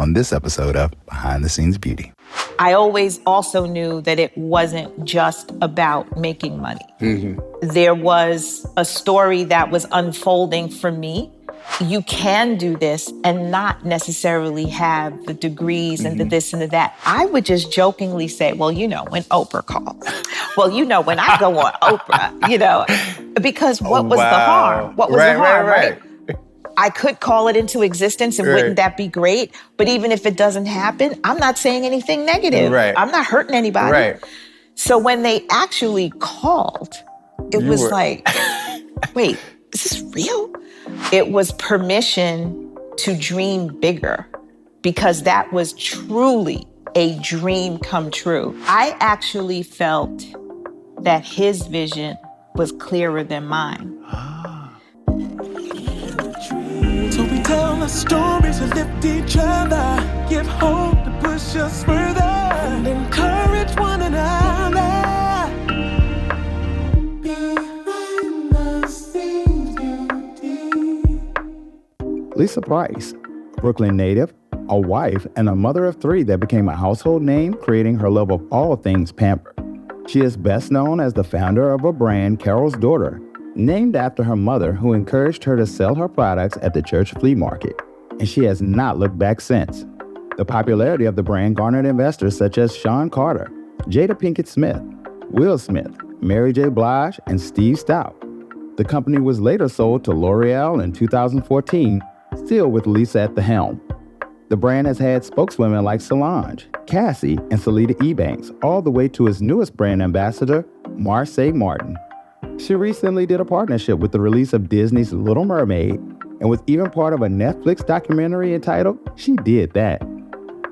on this episode of Behind the Scenes Beauty. I always also knew that it wasn't just about making money. There was a story that was unfolding for me. You can do this and not necessarily have the degrees and the this and the that. I would just jokingly say, well, you know, when Oprah calls. Well, you know, when I go on Oprah, you know, because what was the harm? What was the harm, right? I could call it into existence and wouldn't that be great? But even if it doesn't happen, I'm not saying anything negative. I'm not hurting anybody. So when they actually called, it was like, wait, is this real? It was permission to dream bigger because that was truly a dream come true. I actually felt that his vision was clearer than mine. So we tell our stories to lift each other, give hope to push us further, and encourage one another. Lisa Price, a Brooklyn native, a wife, and a mother of three that became a household name, creating her love of all things pampered. She is best known as the founder of a brand, Carol's Daughter, named after her mother, who encouraged her to sell her products at the church flea market, and she has not looked back since. The popularity of the brand garnered investors such as Sean Carter, Jada Pinkett Smith, Will Smith, Mary J. Blige, and Steve Stout. The company was later sold to Loreal in 2014, still with Lisa at the helm. The brand has had spokeswomen like Solange, Cassie, and Salida Ebanks, all the way to its newest brand ambassador, Marsai Martin. She recently did a partnership with the release of Disney's Little Mermaid and was even part of a Netflix documentary entitled She Did That.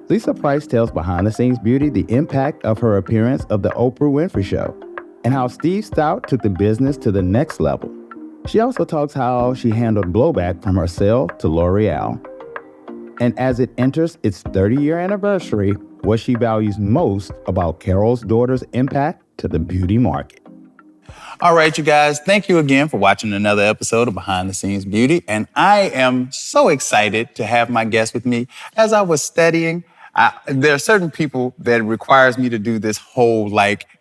Lisa Price tells Behind the Scenes Beauty the impact of her appearance of The Oprah Winfrey Show and how Steve Stout took the business to the next level. She also talks how she handled blowback from her sale to Loreal. And as it enters its 30-year anniversary, what she values most about Carol's Daughter's impact to the beauty market. All right, you guys, thank you again for watching another episode of Behind the Scenes Beauty. And I am so excited to have my guest with me. As I was studying, there are certain people that it requires me to do this whole,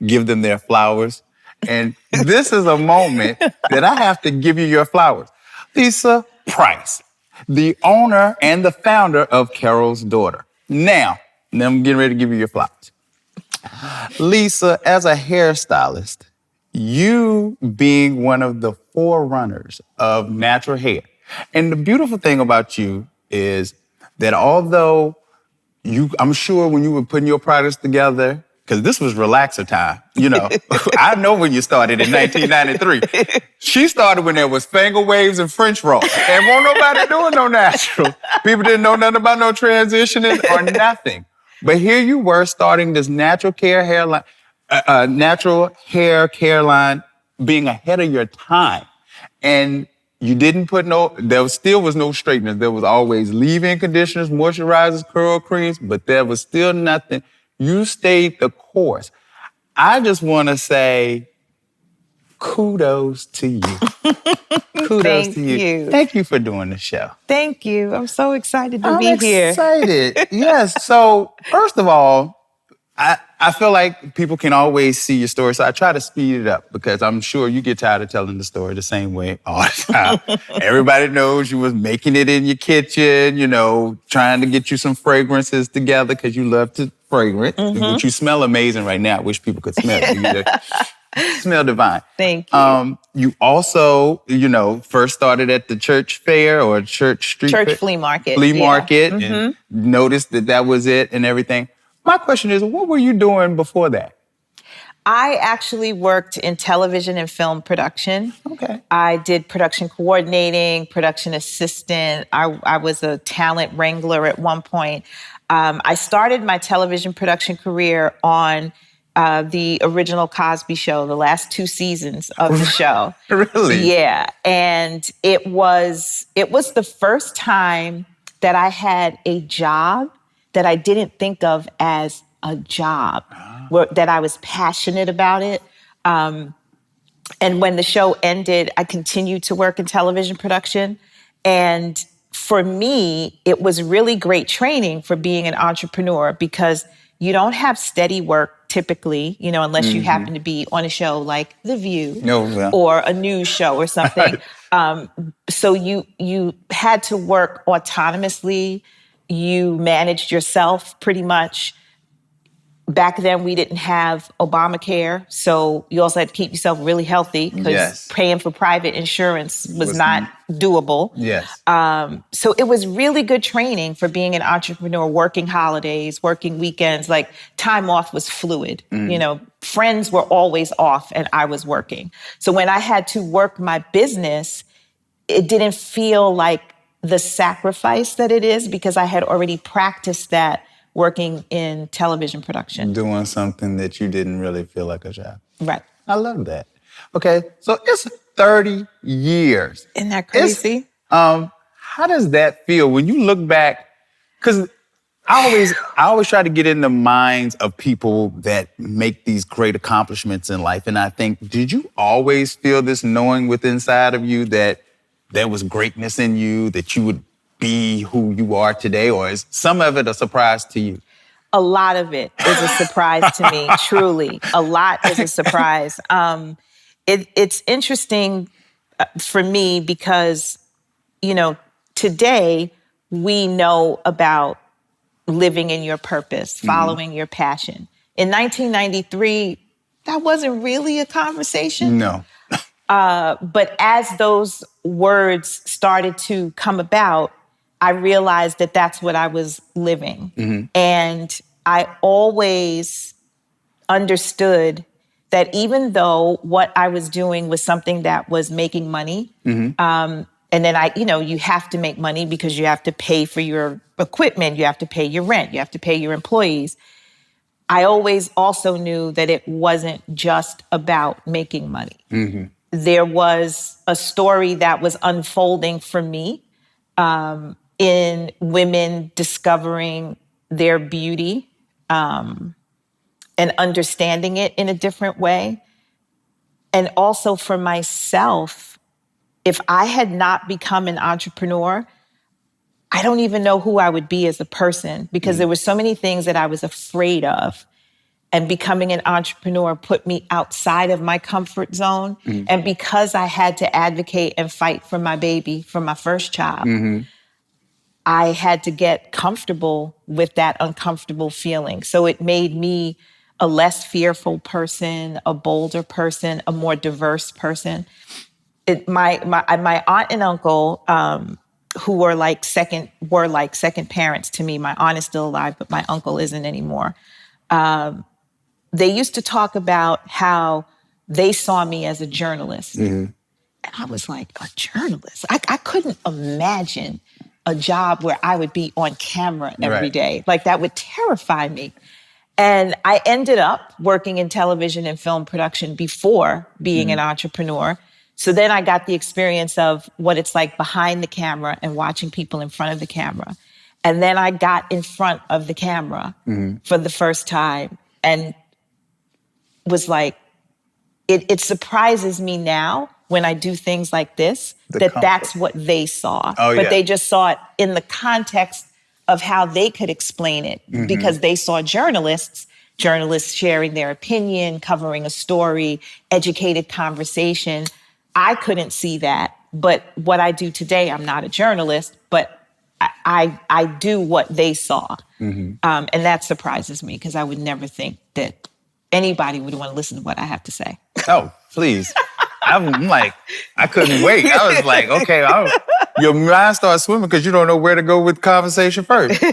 give them their flowers. And this is a moment that I have to give you your flowers. Lisa Price, the owner and the founder of Carol's Daughter. Now I'm getting ready to give you your flowers. Lisa, as a hairstylist, you being one of the forerunners of natural hair. And the beautiful thing about you is that although I'm sure when you were putting your products together, because this was relaxer time, I know when you started in 1993. She started when there was finger waves and French rolls. And won't nobody doing no natural. People didn't know nothing about no transitioning or nothing. But here you were starting this natural hair care line, being ahead of your time. And you didn't put there still was no straighteners. There was always leave-in conditioners, moisturizers, curl creams, but there was still nothing. You stayed the course. I just want to say kudos to you. Kudos to you. Thank you for doing the show. Thank you. I'm so excited to be here. I'm excited. Yes. So first of all, I feel like people can always see your story, so I try to speed it up because I'm sure you get tired of telling the story the same way all the time. Everybody knows you was making it in your kitchen, trying to get you some fragrances together because you love to fragrance, which you smell amazing right now. I wish people could smell it. You smell divine. Thank you. You also, first started at the church fair or church flea market. And noticed that was it and everything. My question is, what were you doing before that? I actually worked in television and film production. Okay. I did production coordinating, production assistant. I was a talent wrangler at one point. I started my television production career on the original Cosby Show, the last 2 seasons of the show. Really? Yeah. And it was the first time that I had a job that I didn't think of as a job, that I was passionate about it. And when the show ended, I continued to work in television production. And for me, it was really great training for being an entrepreneur because you don't have steady work typically, unless you happen to be on a show like The View or a news show or something. So you had to work autonomously. You managed yourself pretty much. Back then, we didn't have Obamacare, so you also had to keep yourself really healthy because paying for private insurance was not doable. Yes. So it was really good training for being an entrepreneur, working holidays, working weekends. Like, time off was fluid. Friends were always off and I was working. So when I had to work my business, it didn't feel like the sacrifice that it is because I had already practiced that working in television production. Doing something that you didn't really feel like a job. Right. I love that. Okay, so it's 30 years. Isn't that crazy? How does that feel when you look back? Because I always try to get in the minds of people that make these great accomplishments in life. And I think, did you always feel this knowing within inside of you that there was greatness in you, that you would be who you are today, or is some of it a surprise to you? A lot of it is a surprise to me, truly. A lot is a surprise. It's interesting for me because, today we know about living in your purpose, following your passion. In 1993, that wasn't really a conversation. No. But as those words started to come about, I realized that that's what I was living. And I always understood that even though what I was doing was something that was making money, and then you have to make money because you have to pay for your equipment, you have to pay your rent, you have to pay your employees. I always also knew that it wasn't just about making money. There was a story that was unfolding for me in women discovering their beauty and understanding it in a different way. And also for myself, if I had not become an entrepreneur, I don't even know who I would be as a person because there were so many things that I was afraid of. And becoming an entrepreneur put me outside of my comfort zone. And because I had to advocate and fight for my baby, for my first child, I had to get comfortable with that uncomfortable feeling. So it made me a less fearful person, a bolder person, a more diverse person. My aunt and uncle, who were like second parents to me. My aunt is still alive, but my uncle isn't anymore. They used to talk about how they saw me as a journalist. And I was like, a journalist? I couldn't imagine a job where I would be on camera every day. Like, that would terrify me. And I ended up working in television and film production before being an entrepreneur. So then I got the experience of what it's like behind the camera and watching people in front of the camera. And then I got in front of the camera for the first time and was like, it surprises me now when I do things like this, that's what they saw. But they just saw it in the context of how they could explain it because they saw journalists sharing their opinion, covering a story, educated conversation. I couldn't see that. But what I do today, I'm not a journalist, but I do what they saw. And that surprises me because I would never think that anybody would want to listen to what I have to say. Oh, please. I'm like, I couldn't wait. I was like, okay, your mind starts swimming because you don't know where to go with conversation first.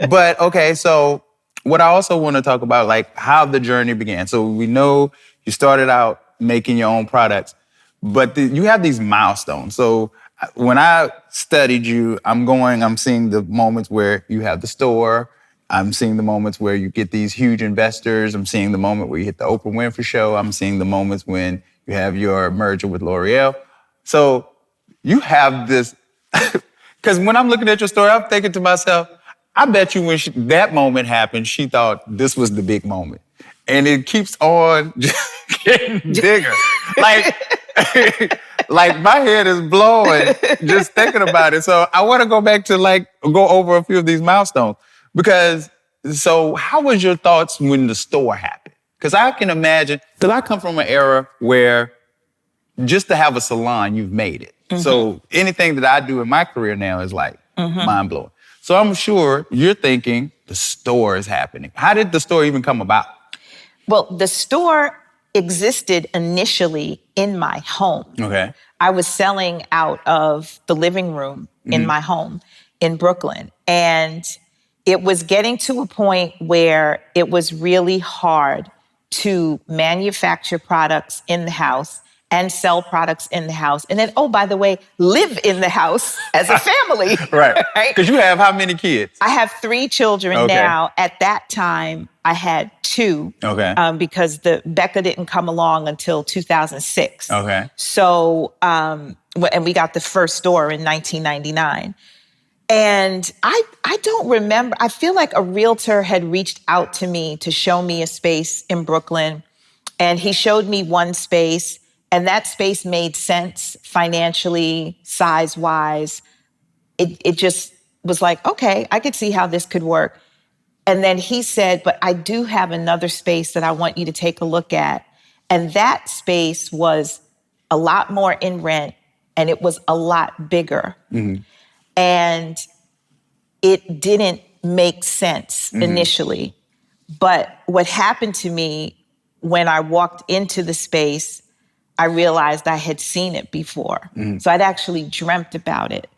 But okay, so what I also want to talk about, like how the journey began. So we know you started out making your own products, but you have these milestones. So when I studied you, I'm seeing the moments where you have the store. I'm seeing the moments where you get these huge investors. I'm seeing the moment where you hit the Oprah Winfrey show. I'm seeing the moments when you have your merger with Loreal. So you have this, because when I'm looking at your story, I'm thinking to myself, I bet you when that moment happened, she thought this was the big moment. And it keeps on getting bigger. Like, Like my head is blowing just thinking about it. So I want to go back to go over a few of these milestones so how was your thoughts when the store happened? Because I can imagine, because I come from an era where just to have a salon, you've made it. Mm-hmm. So anything that I do in my career now is mind blowing. So I'm sure you're thinking the store is happening. How did the store even come about? Well, the store existed initially in my home. Okay. I was selling out of the living room in my home in Brooklyn. And it was getting to a point where it was really hard to manufacture products in the house and sell products in the house. And then, oh, by the way, live in the house as a family. Right. Because you have how many kids? I have 3 children now. At that time, I had 2. Okay. Because the Becca didn't come along until 2006. Okay. So, and we got the first store in 1999. And I don't remember. I feel like a realtor had reached out to me to show me a space in Brooklyn. And he showed me one space. And that space made sense financially, size-wise. It just was like, okay, I could see how this could work. And then he said, but I do have another space that I want you to take a look at. And that space was a lot more in rent, and it was a lot bigger. Mm-hmm. And it didn't make sense initially. But what happened to me when I walked into the space, I realized I had seen it before. So I'd actually dreamt about it.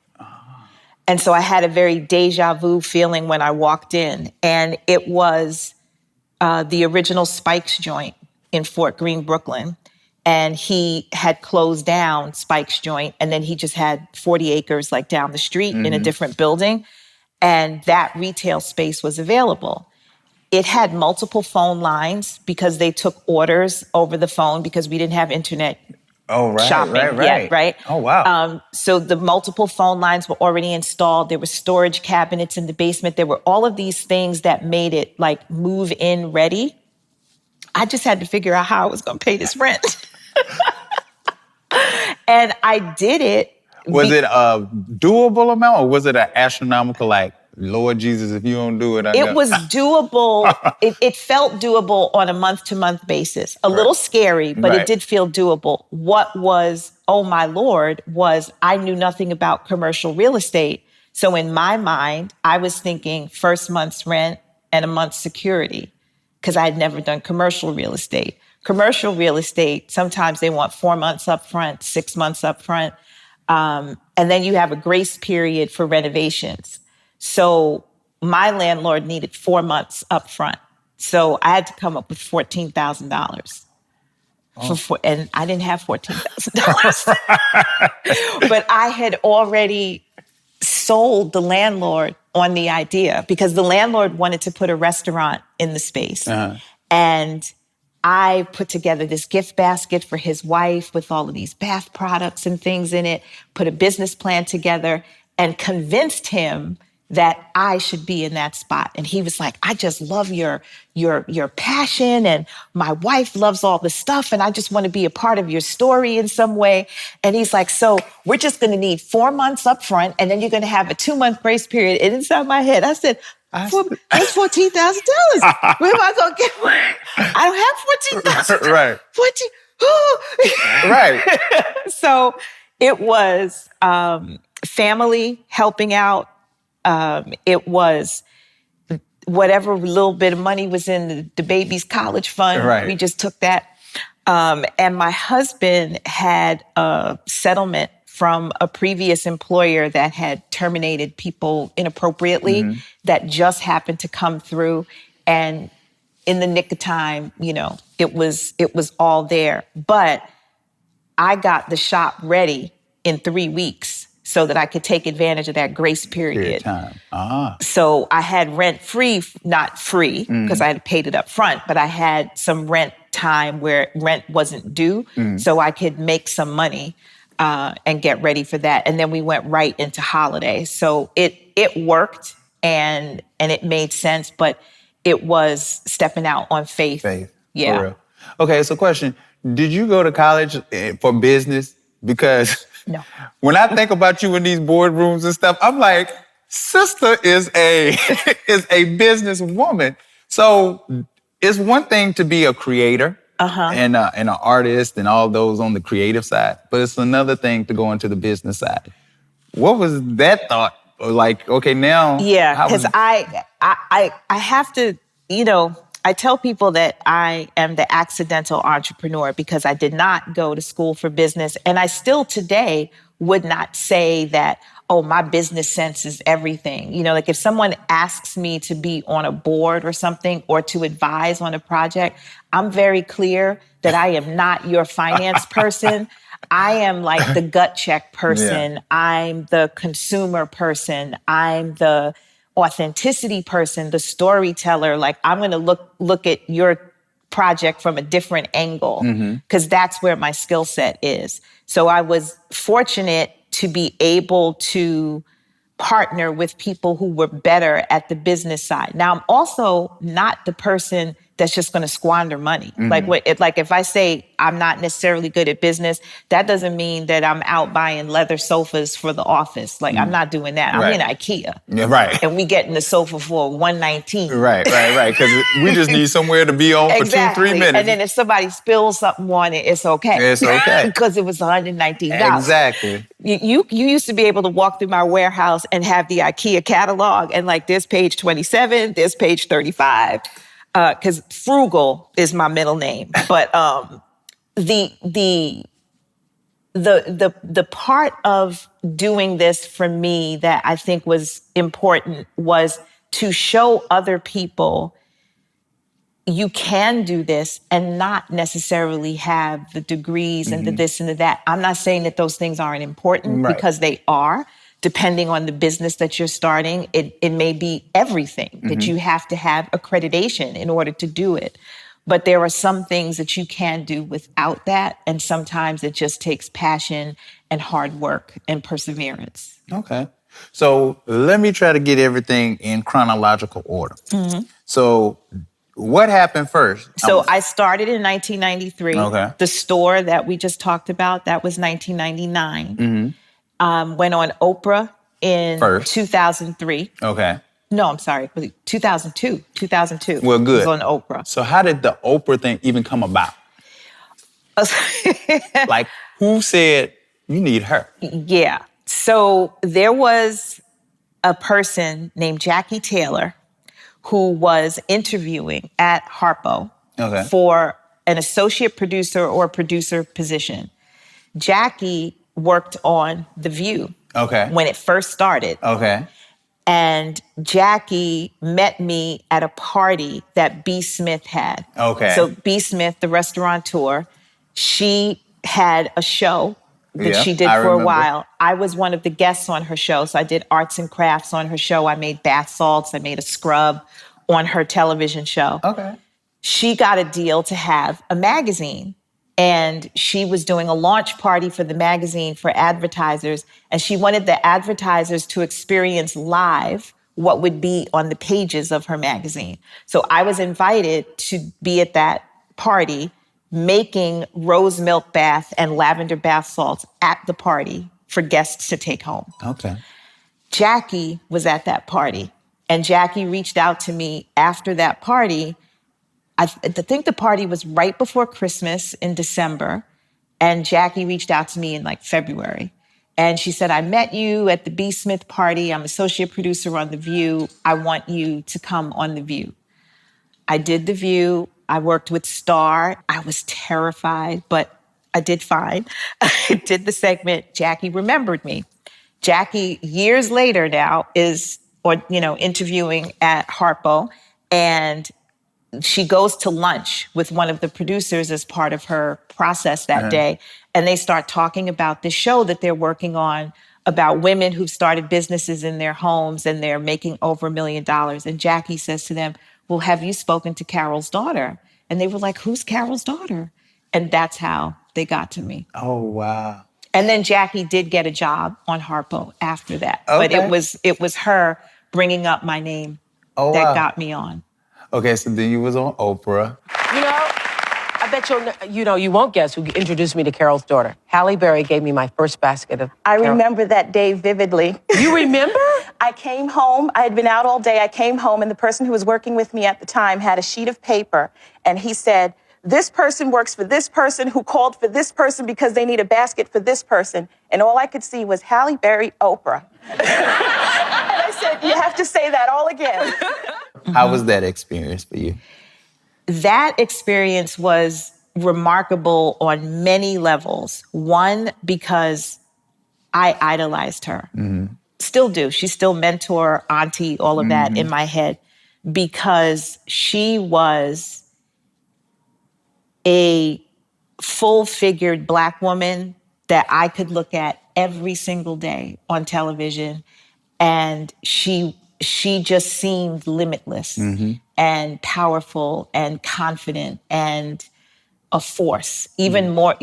And so I had a very deja vu feeling when I walked in. And it was the original Spike's joint in Fort Greene, Brooklyn. And he had closed down Spike's joint. And then he just had 40 acres down the street in a different building. And that retail space was available. It had multiple phone lines because they took orders over the phone because we didn't have internet shopping yet, right? Oh, wow. So the multiple phone lines were already installed. There were storage cabinets in the basement. There were all of these things that made it move-in ready. I just had to figure out how I was going to pay this rent. And I did it. Was it a doable amount or was it an astronomical Lord Jesus, if you don't do it, It was doable. It felt doable on a month-to-month basis. A little scary, but it did feel doable. What was, oh my Lord, was I knew nothing about commercial real estate. So in my mind, I was thinking first month's rent and a month's security because I had never done commercial real estate. Commercial real estate, sometimes they want 4 months up front, 6 months up front. And then you have a grace period for renovations. So my landlord needed 4 months up front. So I had to come up with $14,000. And I didn't have $14,000. But I had already sold the landlord on the idea because the landlord wanted to put a restaurant in the space. And I put together this gift basket for his wife with all of these bath products and things in it, put a business plan together, and convinced him that I should be in that spot. And he was like, I just love your passion, and my wife loves all the stuff, and I just want to be a part of your story in some way. And he's like, so we're just going to need 4 months up front, and then you're going to have a 2-month grace period. And inside my head, I said, that's $14,000. Where am I going to get one? I don't have $14,000. Right. 14. Right. So it was family helping out. It was whatever little bit of money was in the baby's college fund. Right. We just took that. And my husband had a settlement from a previous employer that had terminated people inappropriately that just happened to come through. And in the nick of time, it was all there. But I got the shop ready in 3 weeks so that I could take advantage of that grace period. Time. So I had rent free, not free, because I had paid it up front, but I had some rent time where rent wasn't due, so I could make some money and get ready for that. And then we went right into holiday. So it worked and it made sense, but it was stepping out on faith. Faith. Yeah. For real. Okay, so question. Did you go to college for business? because No. when I think about you in these boardrooms and stuff, I'm like, sister is a is a businesswoman. So it's one thing to be a creator and an artist and all those on the creative side, but it's another thing to go into the business side. What was that thought? Like, okay, now... Yeah, because I have to, I tell people that I am the accidental entrepreneur because I did not go to school for business. And I still today would not say that, oh, my business sense is everything. Like if someone asks me to be on a board or something or to advise on a project, I'm very clear that I am not your finance person. I am like the gut check person. Yeah. I'm the consumer person. I'm the authenticity person, the storyteller. Like I'm going to look at your project from a different angle because that's where my skill set is. So I was fortunate to be able to partner with people who were better at the business side. Now, I'm also not the person that's just going to squander money. Like if I say I'm not necessarily good at business, that doesn't mean that I'm out buying leather sofas for the office. Like I'm not doing that. I'm in IKEA. Yeah, right. And we getting the sofa for $119. Right. Because we just need somewhere to be on for 2-3 minutes. And then if somebody spills something on it, it's okay. It's okay. Because it was $119. Exactly. You used to be able to walk through my warehouse and have the IKEA catalog and like this page 27, this page 35. Because frugal is my middle name. But the part of doing this for me that I think was important was to show other people you can do this and not necessarily have the degrees and the this and the that. I'm not saying that those things aren't important because they are. Depending on the business that you're starting, it may be everything that you have to have accreditation in order to do it. But there are some things that you can do without that. And sometimes it just takes passion and hard work and perseverance. Okay. So let me try to get everything in chronological order. So what happened first? So I started in 1993. Okay. The store that we just talked about, that was 1999. Went on Oprah in 2003. Okay. No, I'm sorry. 2002. 2002. Well, good. Was on Oprah. So how did the Oprah thing even come about? Like, who said, you need her? Yeah. So there was a person named Jackie Taylor who was interviewing at Harpo for an associate producer or producer position. Jackie worked on The View when it first started. And Jackie met me at a party that B. Smith had. So B. Smith, the restaurateur, she had a show that she did for a while. I was one of the guests on her show. So I did arts and crafts on her show. I made bath salts. I made a scrub on her television show. She got a deal to have a magazine. And she was doing a launch party for the magazine for advertisers. And she wanted the advertisers to experience live what would be on the pages of her magazine. So I was invited to be at that party making rose milk bath and lavender bath salts at the party for guests to take home. Jackie was at that party. And Jackie reached out to me after that party. I think the party was right before Christmas in December, and Jackie reached out to me in like February. And she said, I met you at the B. Smith party. I'm associate producer on The View. I want you to come on The View. I did The View. I worked with Star. I was terrified, but I did fine. I did the segment. Jackie remembered me. Jackie, years later now, is interviewing at Harpo, and she goes to lunch with one of the producers as part of her process that day. And they start talking about this show that they're working on about women who've started businesses in their homes and they're making over $1 million. And Jackie says to them, well, have you spoken to Carol's daughter? And they were like, who's Carol's daughter? And that's how they got to me. Oh, wow. And then Jackie did get a job on Harpo after that. But it was her bringing up my name that got me on. Okay, so then you was on Oprah. I've bet you won't guess who introduced me to Carol's daughter. Halle Berry gave me my first basket of I remember that day vividly. You remember? I came home. I had been out all day. I came home, and the person who was working with me at the time had a sheet of paper, and he said, this person works for this person who called for this person because they need a basket for this person. And all I could see was Halle Berry, Oprah. And I said, you have to say that all again. How was that experience for you? That experience was remarkable on many levels. One, because I idolized her. Still do. She's still mentor, auntie, all of that in my head, because she was a full-figured Black woman that I could look at every single day on television. And she just seemed limitless and powerful and confident and a force. Even more,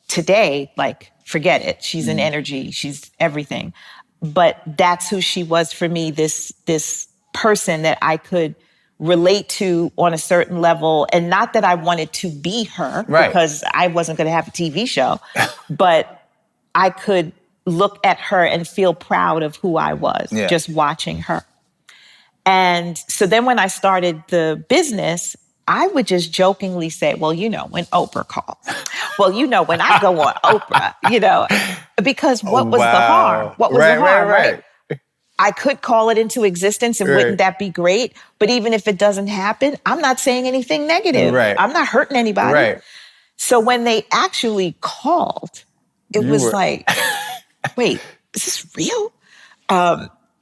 today, like, forget it. She's an energy. She's everything. But that's who she was for me, this person that I could relate to on a certain level. And not that I wanted to be her, because I wasn't going to have a TV show, but I could look at her and feel proud of who I was, just watching her. And so then when I started the business, I would just jokingly say, well, when Oprah calls. Well, when I go on Oprah, because what was the harm? What was the harm, right? I could call it into existence, and wouldn't that be great? But even if it doesn't happen, I'm not saying anything negative. I'm not hurting anybody. So when they actually called, it was like, wait, is this real?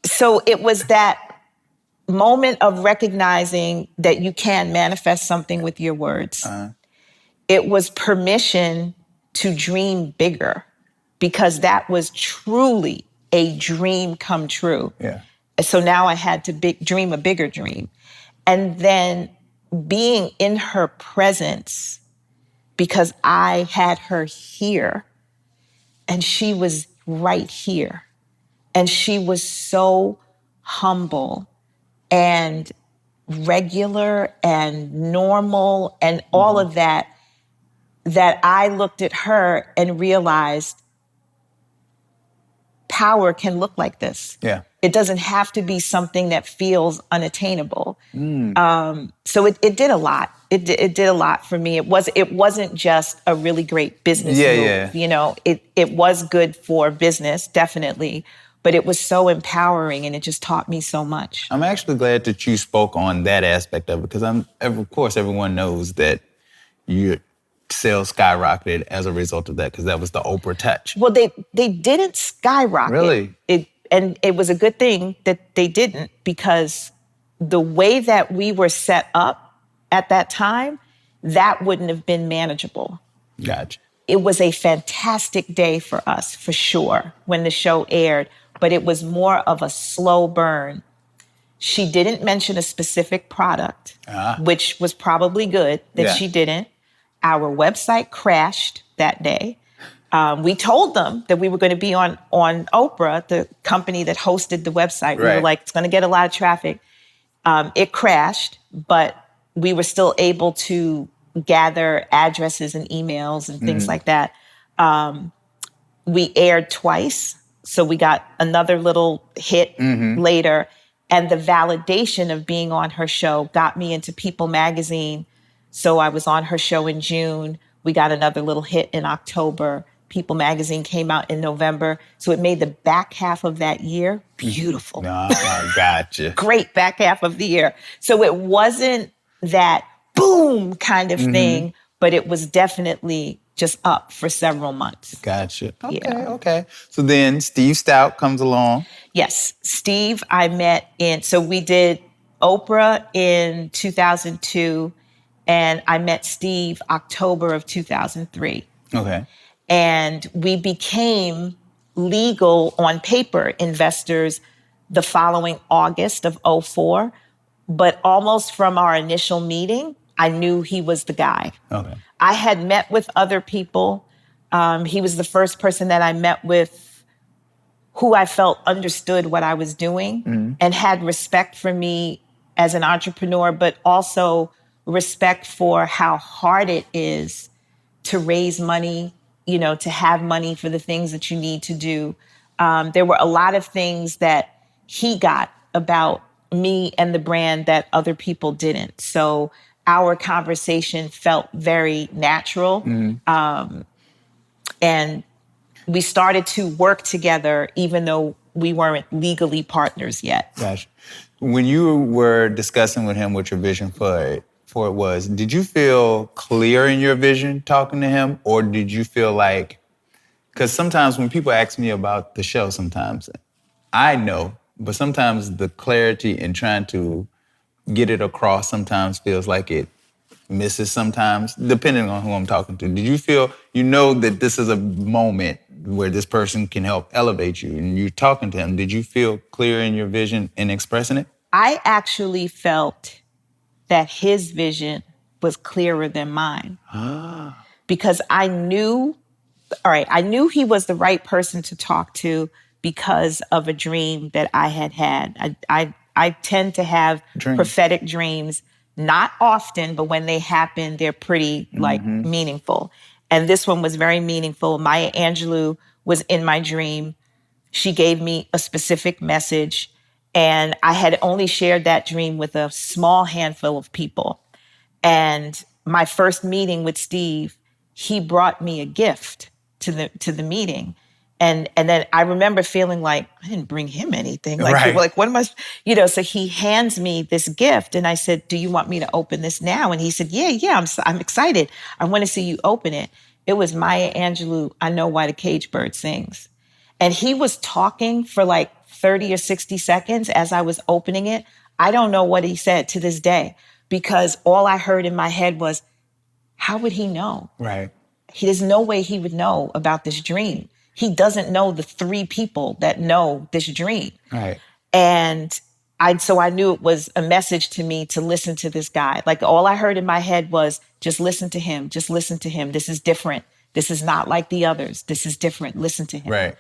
So it was that moment of recognizing that you can manifest something with your words. It was permission to dream bigger, because that was truly a dream come true. So now I had to dream a bigger dream. And then being in her presence, because I had her here and she was right here. And she was so humble and regular and normal and all of that I looked at her and realized power can look like this. It doesn't have to be something that feels unattainable. So it did a lot. It did a lot for me. It wasn't just a really great business move. It was good for business, definitely. But it was so empowering, and it just taught me so much. I'm actually glad that you spoke on that aspect of it, because of course, everyone knows that your sales skyrocketed as a result of that, because that was the Oprah touch. Well, they didn't skyrocket. Really? And it was a good thing that they didn't, because the way that we were set up at that time, that wouldn't have been manageable. Gotcha. It was a fantastic day for us, for sure, when the show aired. But it was more of a slow burn. She didn't mention a specific product, which was probably good that she didn't. Our website crashed that day. We told them that we were going to be on Oprah, the company that hosted the website. We were like, it's going to get a lot of traffic. It crashed, but we were still able to gather addresses and emails and things like that. We aired twice. So we got another little hit later. And the validation of being on her show got me into People magazine. So I was on her show in June. We got another little hit in October. People magazine came out in November. So it made the back half of that year beautiful. I gotcha. Great back half of the year. So it wasn't that boom kind of thing, but it was definitely just up for several months. Gotcha. Okay. So then Steve Stout comes along. Yes. Steve, I met so we did Oprah in 2002, and I met Steve October of 2003. Okay. And we became legal on paper investors the following August of 2004. But almost from our initial meeting, I knew he was the guy. Okay. I had met with other people. He was the first person that I met with who I felt understood what I was doing and had respect for me as an entrepreneur, but also respect for how hard it is to raise money, to have money for the things that you need to do. There were a lot of things that he got about me and the brand that other people didn't. So our conversation felt very natural. And we started to work together even though we weren't legally partners yet. Gotcha. When you were discussing with him what your vision for it was, did you feel clear in your vision talking to him, or did you feel like, because sometimes when people ask me about the show, sometimes I know, but sometimes the clarity in trying to get it across sometimes feels like it misses sometimes, depending on who I'm talking to. Did you feel, that this is a moment where this person can help elevate you and you're talking to him? Did you feel clear in your vision in expressing it? I actually felt that his vision was clearer than mine. Because I knew he was the right person to talk to because of a dream that I had had. I tend to have prophetic dreams, not often, but when they happen, they're pretty meaningful. And this one was very meaningful. Maya Angelou was in my dream. She gave me a specific message, and I had only shared that dream with a small handful of people. And my first meeting with Steve, he brought me a gift to the meeting. And then I remember feeling like I didn't bring him anything. Like what am I, so he hands me this gift and I said, do you want me to open this now? And he said, yeah, I'm excited. I want to see you open it. It was Maya Angelou, I Know Why the Caged Bird Sings. And he was talking for like 30 or 60 seconds as I was opening it. I don't know what he said to this day because all I heard in my head was, how would he know? Right. There's no way he would know about this dream. He doesn't know the 3 people that know this dream. Right. And so I knew it was a message to me to listen to this guy. Like all I heard in my head was, just listen to him. Just listen to him. This is different. This is not like the others. This is different. Listen to him. Right.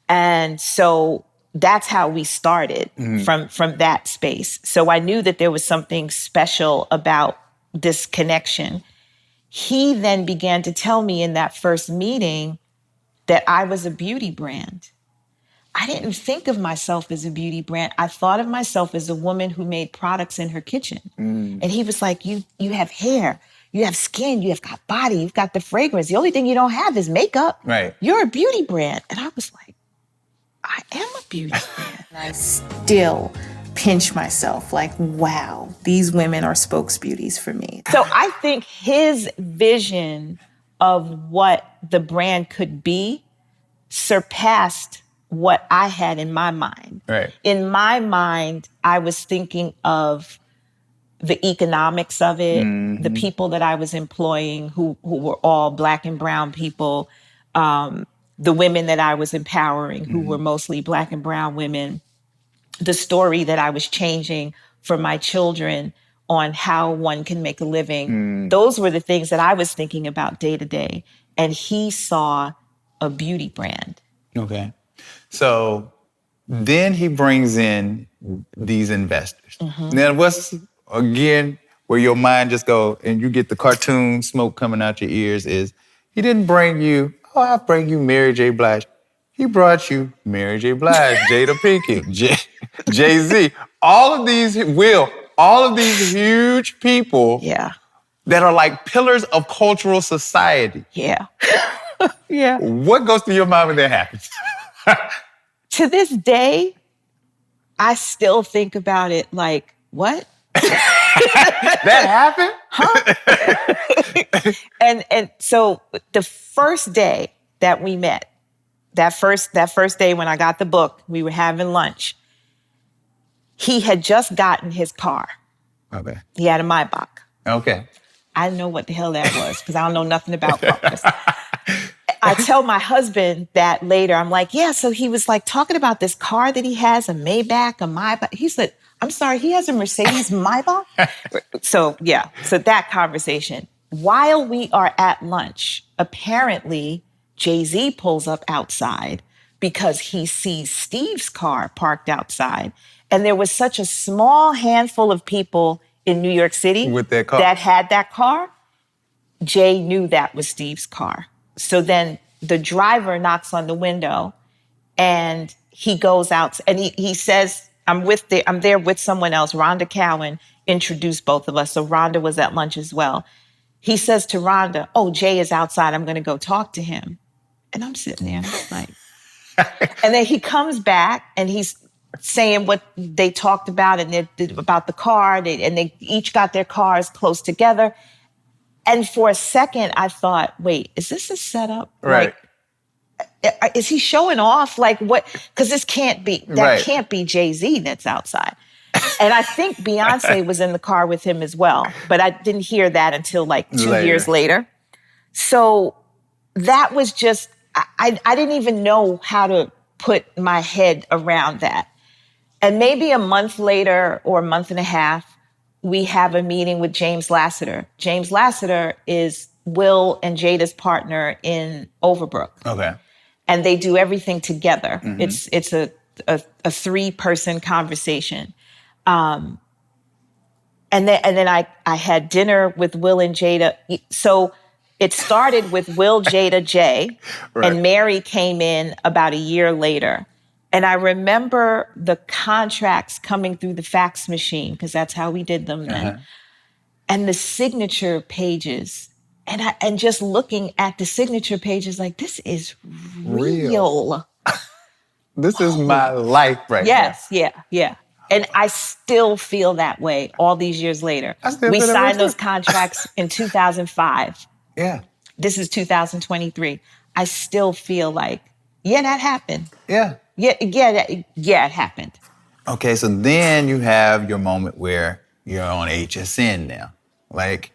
And so that's how we started from that space. So I knew that there was something special about this connection. He then began to tell me in that first meeting that I was a beauty brand. I didn't think of myself as a beauty brand. I thought of myself as a woman who made products in her kitchen. And he was like, you have hair, you have skin, you have got body, you've got the fragrance. The only thing you don't have is makeup. Right. You're a beauty brand. And I was like, I am a beauty brand. And I still pinch myself like, wow, these women are spokesbeauties for me. So I think his vision of what the brand could be surpassed what I had in my mind. Right. In my mind, I was thinking of the economics of it, the people that I was employing who were all Black and brown people, the women that I was empowering who were mostly Black and brown women, the story that I was changing for my children on how one can make a living. Those were the things that I was thinking about day to day. And he saw a beauty brand. Okay. So then he brings in these investors. Now what's, again, where your mind just go and you get the cartoon smoke coming out your ears is, he didn't bring you, I'll bring you Mary J. Blige. He brought you Mary J. Blige, Jada Pinkett, Jay-Z. All of these huge people that are like pillars of cultural society. Yeah. Yeah. What goes through your mind when that happens? To this day, I still think about it like, what? That happened? Huh? And so the first day that we met, that first day when I got the book, we were having lunch. He had just gotten his car. Okay. He had a Maybach. Okay. I didn't know what the hell that was because I don't know nothing about cars. I tell my husband that later. I'm like, yeah, so he was like talking about this car that he has, a Maybach, a Maybach. He said, I'm sorry, he has a Mercedes Maybach? So that conversation. While we are at lunch, apparently Jay-Z pulls up outside because he sees Steve's car parked outside. And there was such a small handful of people in New York City with that car that had that car, Jay knew that was Steve's car. So then the driver knocks on the window and he goes out and he says, I'm there with someone else. Rhonda Cowan introduced both of us. So Rhonda was at lunch as well. He says to Rhonda, oh, Jay is outside. I'm going to go talk to him. And I'm sitting there and I'm like, and then he comes back and he's saying what they talked about and about the car. And they each got their cars close together. And for a second, I thought, wait, is this a setup? Right. Like, is he showing off? Like what? Because this can't be, can't be Jay-Z that's outside. And I think Beyonce was in the car with him as well. But I didn't hear that until like 2 years later. So that was just, I didn't even know how to put my head around that. And maybe a month later or a month and a half, we have a meeting with James Lassiter. James Lassiter is Will and Jada's partner in Overbrook. Okay. And they do everything together. Mm-hmm. It's a 3-person conversation. And then I had dinner with Will and Jada. So it started with Will, Jada, Jay, and Mary came in about a year later. And I remember the contracts coming through the fax machine, because that's how we did them then. And the signature pages. And just looking at the signature pages like, this is real. This is my life right now. Yeah. And I still feel that way all these years later. We signed those contracts in 2005. Yeah. This is 2023. I still feel like, yeah, that happened. Yeah. Yeah, it happened. Okay, so then you have your moment where you're on HSN now. Like,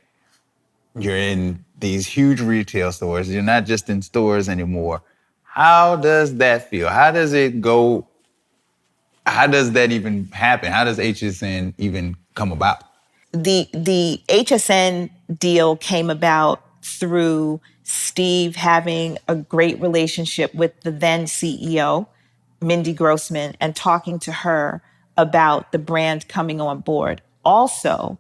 you're in these huge retail stores. You're not just in stores anymore. How does that feel? How does it go? How does that even happen? How does HSN even come about? The HSN deal came about through Steve having a great relationship with the then CEO, Mindy Grossman, and talking to her about the brand coming on board. Also,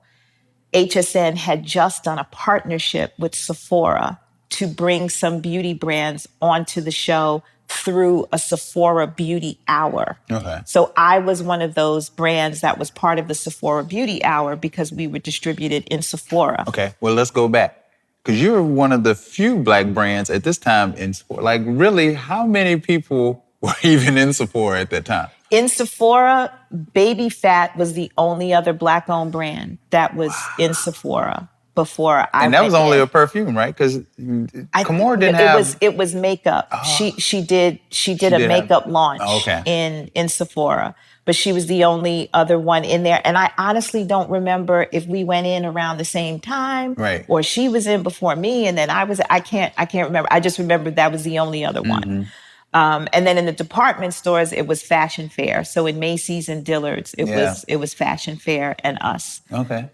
HSN had just done a partnership with Sephora to bring some beauty brands onto the show through a Sephora Beauty Hour. Okay. So I was one of those brands that was part of the Sephora Beauty Hour because we were distributed in Sephora. Okay, well, let's go back. Because you're one of the few Black brands at this time in Sephora. Like, really, how many people were even in Sephora at that time? In Sephora, Baby Phat was the only other Black-owned brand that was in Sephora before I. And that was only a perfume, right? Because Kamora didn't have. It was makeup. She did a makeup launch in Sephora, but she was the only other one in there. And I honestly don't remember if we went in around the same time, or she was in before me, and then I was. I can't remember. I just remember that was the only other one. And then in the department stores, it was Fashion Fair. So in Macy's and Dillard's, it was Fashion Fair and us. Okay.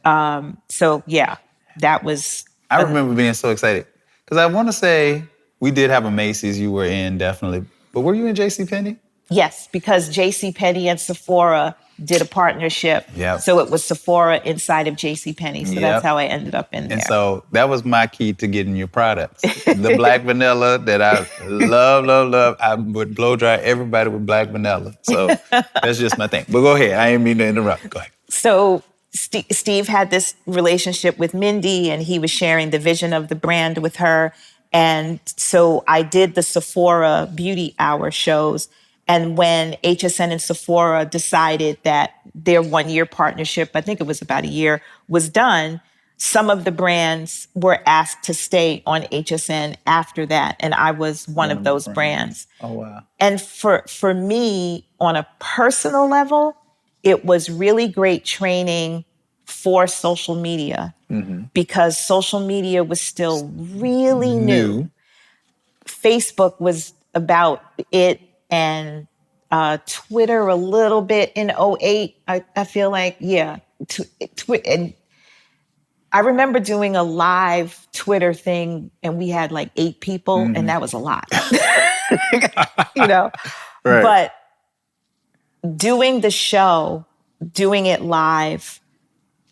So yeah, that was. I remember being so excited because I want to say we did have a Macy's you were in, definitely. But were you in JCPenney? Yes, because JCPenney and Sephora did a partnership. Yep. So it was Sephora inside of JCPenney. So that's how I ended up in there. And so that was my key to getting your products. The black vanilla that I love. I would blow dry everybody with black vanilla. So that's just my thing. But go ahead. I didn't mean to interrupt. Go ahead. So Steve had this relationship with Mindy, and he was sharing the vision of the brand with her. And so I did the Sephora Beauty Hour shows. And when HSN and Sephora decided that their 1-year partnership, I think it was about a year, was done, some of the brands were asked to stay on HSN after that. And I was one of those brands. Oh, wow. And for me, on a personal level, it was really great training for social media because social media was still really new. Facebook was about it. And Twitter a little bit in 2008, I feel like, yeah. And I remember doing a live Twitter thing, and we had like 8 people, and that was a lot. You know? Right. But doing the show, doing it live,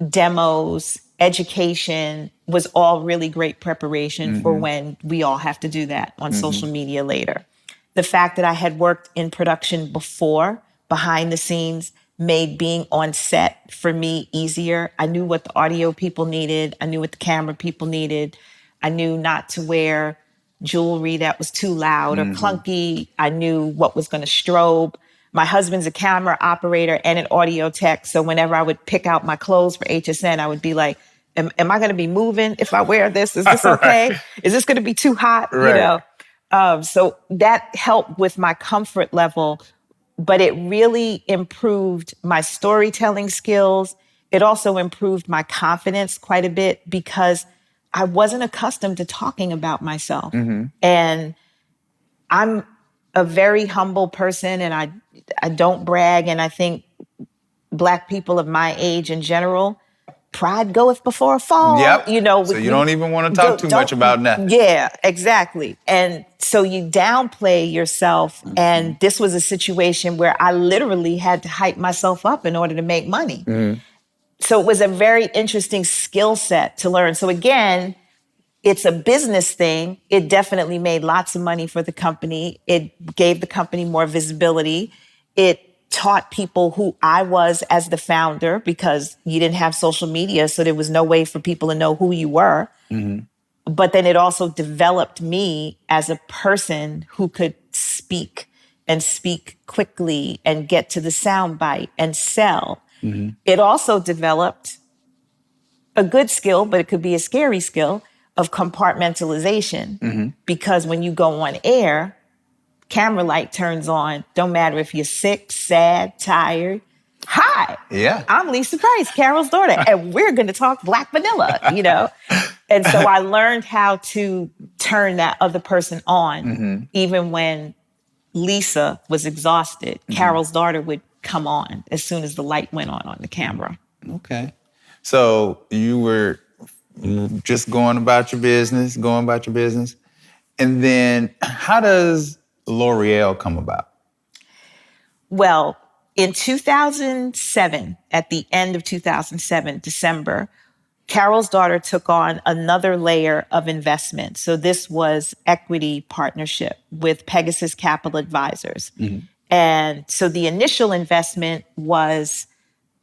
demos, education was all really great preparation for when we all have to do that on social media later. The fact that I had worked in production before, behind the scenes, made being on set for me easier. I knew what the audio people needed. I knew what the camera people needed. I knew not to wear jewelry that was too loud or clunky. I knew what was going to strobe. My husband's a camera operator and an audio tech. So whenever I would pick out my clothes for HSN, I would be like, am I going to be moving if I wear this? Is this okay? Right. Is this going to be too hot? Right. You know? So that helped with my comfort level, but it really improved my storytelling skills. It also improved my confidence quite a bit because I wasn't accustomed to talking about myself. And I'm a very humble person, and I don't brag. And I think Black people of my age in general, pride goeth before a fall. Yep. You know, So you don't even want to talk too much about nothing. Yeah, exactly. And so you downplay yourself. And this was a situation where I literally had to hype myself up in order to make money. So it was a very interesting skill set to learn. So again, it's a business thing. It definitely made lots of money for the company. It gave the company more visibility. It taught people who I was as the founder because you didn't have social media, so there was no way for people to know who you were. But then it also developed me as a person who could speak and speak quickly and get to the soundbite and sell. It also developed a good skill, but it could be a scary skill, of compartmentalization. Because when you go on air, camera light turns on. Don't matter if you're sick, sad, tired. Hi, I'm Lisa Price, Carol's daughter, and we're going to talk Black vanilla, you know? And so I learned how to turn that other person on. Even when Lisa was exhausted, Carol's daughter would come on as soon as the light went on the camera. Okay. So you were just going about your business. And then how does Loreal come about? Well, in 2007, at the end of 2007, December, Carol's daughter took on another layer of investment. So this was equity partnership with Pegasus Capital Advisors. And so the initial investment was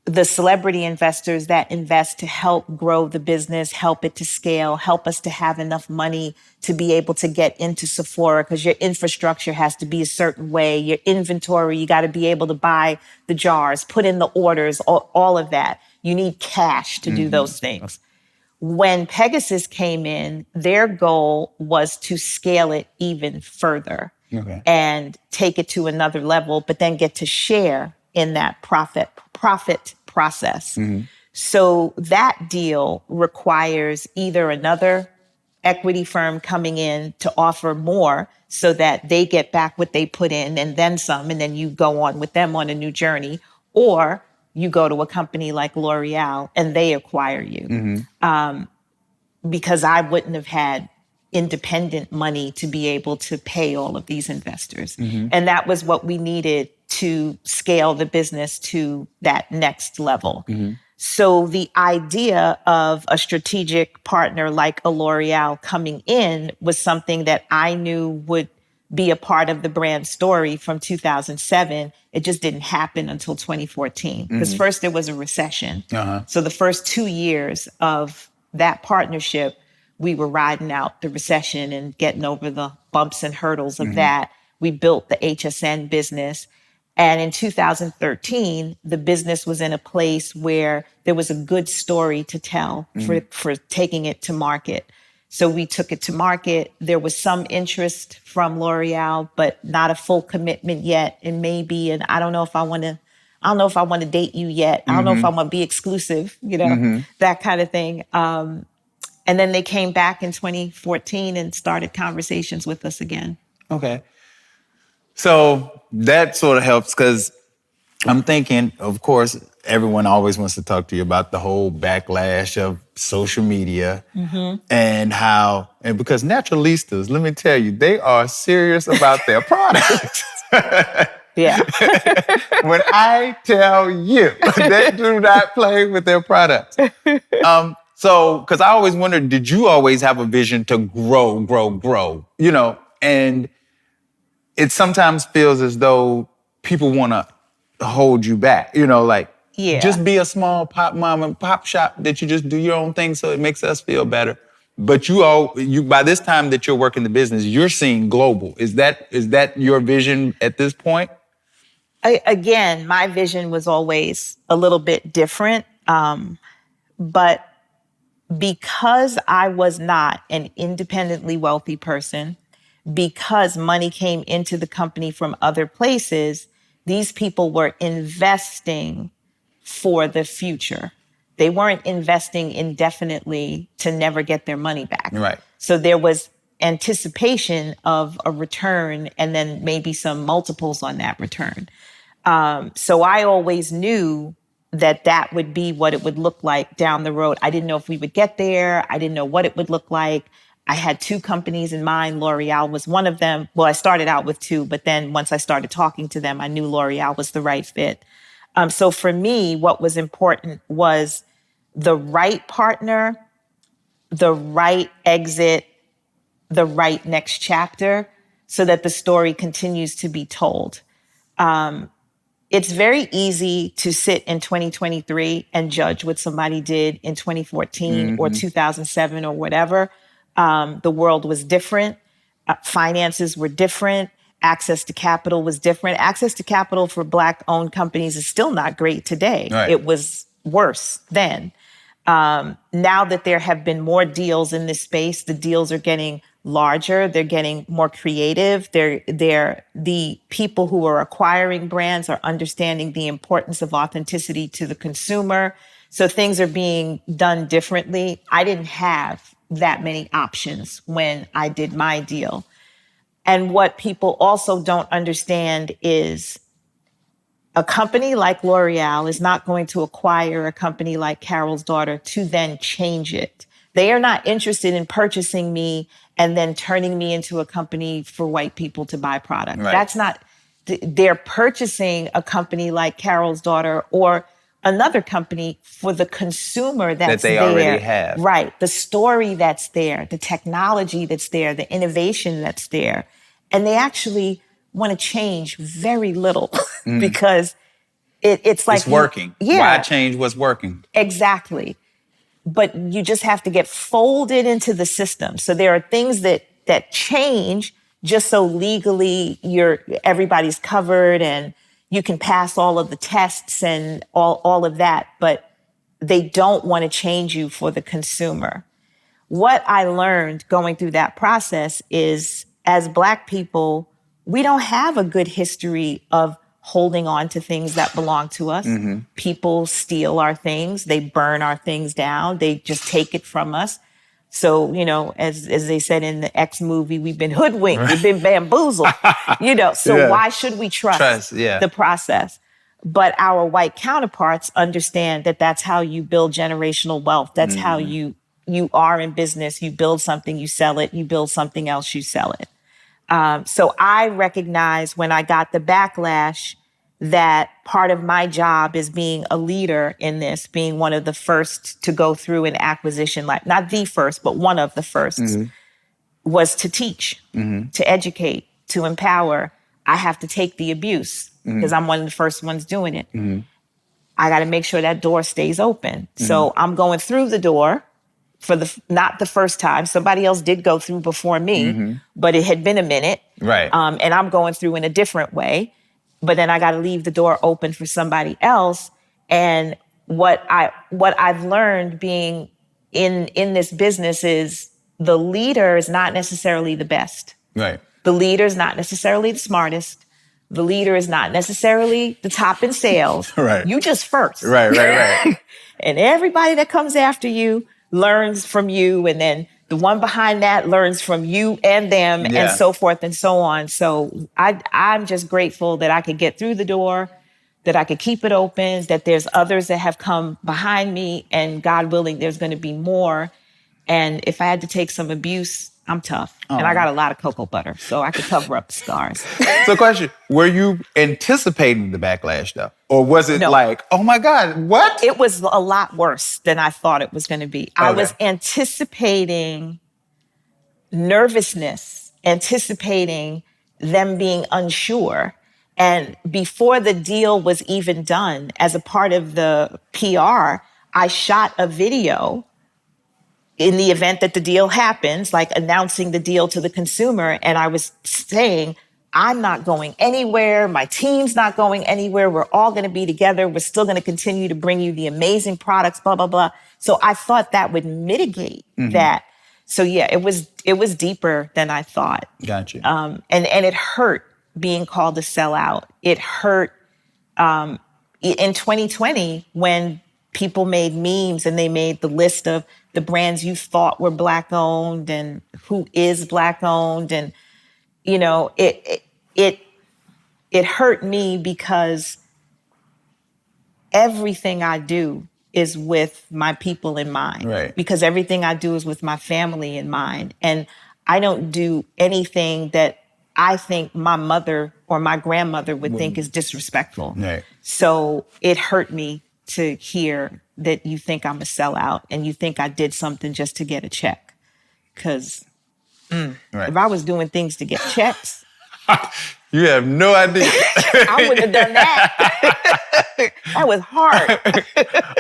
the celebrity investors that invest to help grow the business, help it to scale, help us to have enough money to be able to get into Sephora, because your infrastructure has to be a certain way. Your inventory, you got to be able to buy the jars, put in the orders, all of that. You need cash to do those things. When Pegasus came in, their goal was to scale it even further and take it to another level, but then get to share in that profit process. So that deal requires either another equity firm coming in to offer more so that they get back what they put in and then some, and then you go on with them on a new journey, or you go to a company like Loreal and they acquire you. Because I wouldn't have had independent money to be able to pay all of these investors. And that was what we needed to scale the business to that next level. So the idea of a strategic partner like a Loreal coming in was something that I knew would be a part of the brand story from 2007. It just didn't happen until 2014. Because first there was a recession. So the first 2 years of that partnership, we were riding out the recession and getting over the bumps and hurdles of that. We built the HSN business. And in 2013, the business was in a place where there was a good story to tell for taking it to market. So we took it to market. There was some interest from Loreal, but not a full commitment yet. And maybe, and I don't know if I want to date you yet. I don't know if I want to be exclusive, you know, that kind of thing. And then they came back in 2014 and started conversations with us again. Okay. So that sort of helps because I'm thinking, of course, everyone always wants to talk to you about the whole backlash of social media and how, and because naturalistas, let me tell you, they are serious about their products. Yeah. When I tell you, they do not play with their products. So, because I always wondered, did you always have a vision to grow? You know, and it sometimes feels as though people want to hold you back. You know, like Yeah. just be a small pop mom and pop shop that you just do your own thing, so it makes us feel better. But you by this time that you're working the business, you're seeing global. Is that your vision at this point? Again, my vision was always a little bit different. But because I was not an independently wealthy person, because money came into the company from other places, these people were investing for the future. They weren't investing indefinitely to never get their money back. Right. So there was anticipation of a return and then maybe some multiples on that return. So I always knew that that would be what it would look like down the road. I didn't know if we would get there. I didn't know what it would look like. I had 2 companies in mind. Loreal was one of them. Well, I started out with 2, but then once I started talking to them, I knew Loreal was the right fit. So for me, what was important was the right partner, the right exit, the right next chapter, so that the story continues to be told. It's very easy to sit in 2023 and judge what somebody did in 2014 or 2007 or whatever. The world was different. Finances were different. Access to capital was different. Access to capital for Black-owned companies is still not great today. Right. It was worse then. Now that there have been more deals in this space, the deals are getting larger, they're getting more creative. The people who are acquiring brands are understanding the importance of authenticity to the consumer. So things are being done differently. I didn't have that many options when I did my deal. And what people also don't understand is a company like L'Oreal is not going to acquire a company like Carol's Daughter to then change it. They are not interested in purchasing me and then turning me into a company for white people to buy products. Right. That's not, they're purchasing a company like Carol's Daughter or another company for the consumer that's That they there. already have. Right. The story that's there, the technology that's there, the innovation that's there. And they actually want to change very little because it's like It's working. Yeah, Why change what's working? exactly. But you just have to get folded into the system. So there are things that change just so legally everybody's covered and you can pass all of the tests and all of that, but they don't want to change you for the consumer. What I learned going through that process is, as Black people, we don't have a good history of holding on to things that belong to us. People steal our things. They burn our things down. They just take it from us. So, as they said in the X movie, we've been hoodwinked. We've been bamboozled. So Yeah. why should we trust the process? But our white counterparts understand that that's how you build generational wealth. That's how you are in business. You build something, you sell it. You build something else, you sell it. So I recognized when I got the backlash that part of my job is being a leader in this, being one of the first to go through an acquisition, like not the first, but one of the first, was to teach, to educate, to empower. I have to take the abuse because I'm one of the first ones doing it. I got to make sure that door stays open. So I'm going through the door for not the first time. Somebody else did go through before me, but it had been a minute. Right. And I'm going through in a different way. But then I got to leave the door open for somebody else. And what I've learned being in this business is the leader is not necessarily the best. Right. The leader is not necessarily the smartest. The leader is not necessarily the top in sales. Right. You just first. Right. And everybody that comes after you learns from you. And then the one behind that learns from you and them and so forth and so on. So I'm just grateful that I could get through the door, that I could keep it open, that there's others that have come behind me, and God willing, there's going to be more. And if I had to take some abuse, I'm tough. And I got a lot of cocoa butter, so I could cover up the scars. So question, were you anticipating the backlash though? Or was it No. like, oh my God, what? It was a lot worse than I thought it was going to be. I was anticipating nervousness, anticipating them being unsure. And before the deal was even done, as a part of the PR, I shot a video in the event that the deal happens, like announcing the deal to the consumer. And I was saying, I'm not going anywhere. My team's not going anywhere. We're all going to be together. We're still going to continue to bring you the amazing products, blah, blah, blah. So I thought that would mitigate that. So yeah, it was deeper than I thought. Gotcha. And it hurt being called a sellout. It hurt in 2020 when people made memes and they made the list of the brands you thought were Black owned and who is Black owned. And, you know, it hurt me because everything I do is with my people in mind. Right. Because everything I do is with my family in mind. And I don't do anything that I think my mother or my grandmother would think is disrespectful. Right. So it hurt me to hear that you think I'm a sellout and you think I did something just to get a check. Because if I was doing things to get checks, you have no idea. I wouldn't have done that. That was hard.